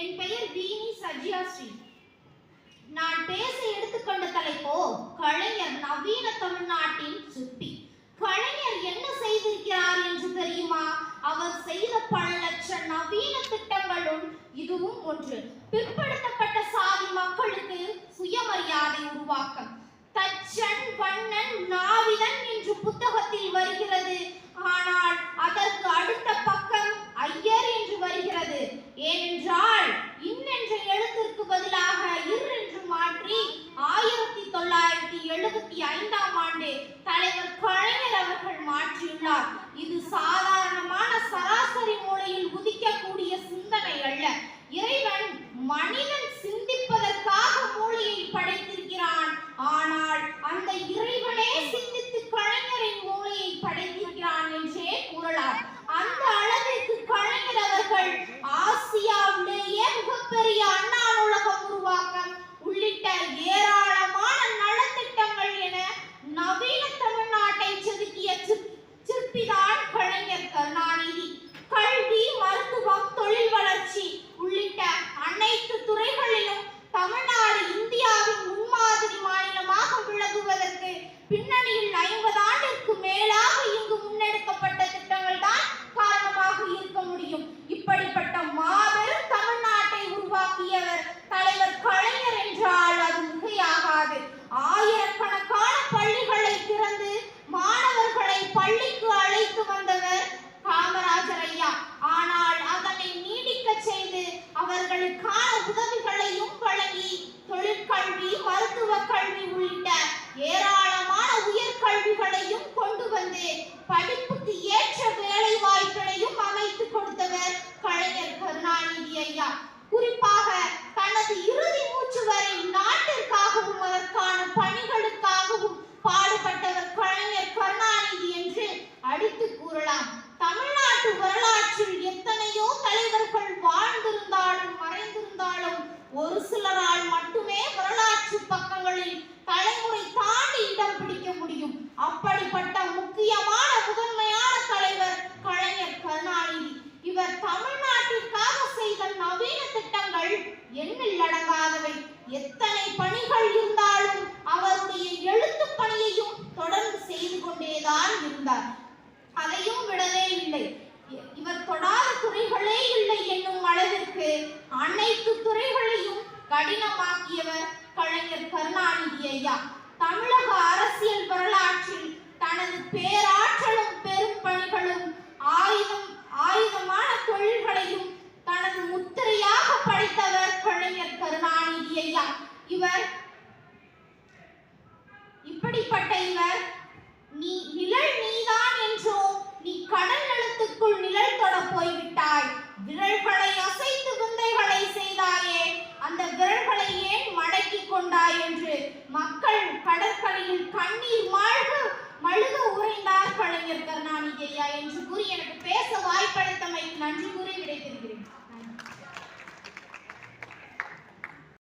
என் பெயர் வீணி சஜ்யா ஸ்ரீ. நான் பேச எடுத்துக்கொண்ட தலைப்போ கலைஞர் நவீன தமிழ்நாட்டின் சிற்பி. கலைஞர் என்ன செய்திருக்கிறார் என்று தெரியுமா? அவர் செய்த பல லட்ச நவீன திட்டங்களும் இதுவும் ஒன்று. பிற்படுத்தப்பட்ட சாதி மக்களுக்கு சுயமரியாதை உருவாக்கம். தச்சன், வண்ணன், நாவிதன் என்று புத்தகத்தில் வருகிறது. ஆனால் அதற்கு அடுத்த பக்கம் ஐயர் என்று வருகிறது. ஏனென்றால் இன் என்ற எழுத்திற்கு பதிலாக இர் என்று மாற்றி 1975ஆம் ஆண்டு தலைவர் கலைஞர் அவர்கள் மாற்றியுள்ளார். இது சாதாரணமான சராசரி மூளையில் உதிக்கக்கூடிய சிந்தனை அல்ல. இறைவன் மனிதன் சிந்திப்பதற்காக மூளையை படைத்திருக்கிறான். ஆனால் அந்த இறைவனே சிந்தித்து கலைஞரின் மூளையை படைத்திருக்கிறான் என்றே கூறலாம். அந்த அளவிற்கு கலைஞர் அவர்கள் ஆசியாவிலேயே மிகப்பெரிய அண்ணா நூலகம் உருவாக்கம் உள்ளிட்ட ஏராளமான நலத்திட்டங்கள் என நவீன தமிழ்நாட்டை செதுக்கிய சிற்பிதான் கலைஞர் கருணாநிதி. கல்வி, மருத்துவம், தொழில் வளர்ச்சி உள்ளிட்ட அனைத்து துறைகளிலும் தமிழ்நாடு இந்தியாவின் முன்மாதிரி மாநிலமாக விளங்குவதற்கு பின்னணியில் 50 ஆண்டிற்கு மேலாக இங்கு முன்னெடுக்கப்பட்ட திட்டங்கள் தான் காரணமாக இருக்க முடியும். இப்படிப்பட்ட மாபெரும் தமிழ்நாட்டை உருவாக்கியவர் தலைவர் கலைஞர் என்றால் அது மிகையாகாது. ஆயிரக்கணக்கான பள்ளிகளை திறந்து மாணவர்களை பள்ளிக்கு அழைத்து வந்தவர் காமராஜர் ஐயா. ஆனால் அதனை நீடிக்க செய்து அவர்களுக்கான உதவிகளையும் வழங்கி தொழிற்கல்வி, மருத்துவ கல்வி உள்ளிட்ட ஏராளமான உயர்கல்விகளையும் கொண்டு வந்து படிப்புக்கு ஏற்ற வேலை வாய்ப்பினையும் அமைத்து கொடுத்தவர் கலைஞர் கருணாநிதி ஐயா. குறிப்பாக தனது இறுதி மூச்சு வரை நாட்டிற்காகவும் அதற்கான பணிகளுக்காகவும் பாடுபட்டவர் கலைஞர் கருணாநிதி என்று அடித்து கூறலாம். தமிழ்நாட்டு வரலாற்றில் எத்தனையோ தலைவர்கள் வாழ்ந்திருந்தாலும் மறைந்திருந்தாலும் ஒரு சிலரால் மட்டுமே வரலாற்று பக்கங்களில் தலைமுறை தாண்டி இடம் பிடிக்க முடியும். அப்படிப்பட்ட முக்கியமான முதன்மையான தலைவர் கலைஞர் கருணாநிதி. இவர் தமிழ்நாட்டிற்காக செய்த நவீன திட்டங்கள் எண்ணில் அடங்காதவை. எத்தனை பணிகள் இருந்தாலும் அவருடைய எழுத்து பணியையும் தொடர்ந்து செய்து கொண்டேதான் இருந்தார். அதையும் விடவே இல்லை. இவர் தொடாத துறைகளே இல்லை என்னும் அளவிற்கு அனைத்து துறைகளையும் கடினமாக்கியவர் கலைஞர் கருணாநிதி ஐயா. தமிழக அரசியல் வரலாற்றில் தனது பேராற்றலும் பெரும் பணிகளும் ஆயுதமான தொழில்களையும் தனது முத்திரையாக படைத்தவர் கலைஞர் கருணாநிதி ஐயா. இப்படிப்பட்ட இவர் நீ நிழல் நீதான் என்றோ நீ கடல் நிலத்துக்குள் நிழல் தொட போய்விட்டாய். விரல்களை அசைத்து விந்தைகளை செய்தாயே, அந்த விரல்களை ஏன் மடக்கி கொண்டாய் என்று மக்கள் கடற்கரையில் கண்ணீர் மழுக உறைந்தார் கலைஞர் கருணாநிதி ஐயா என்று கூறி எனக்கு பேச வாய்ப்பளித்தமைக்கு நன்றி கூறி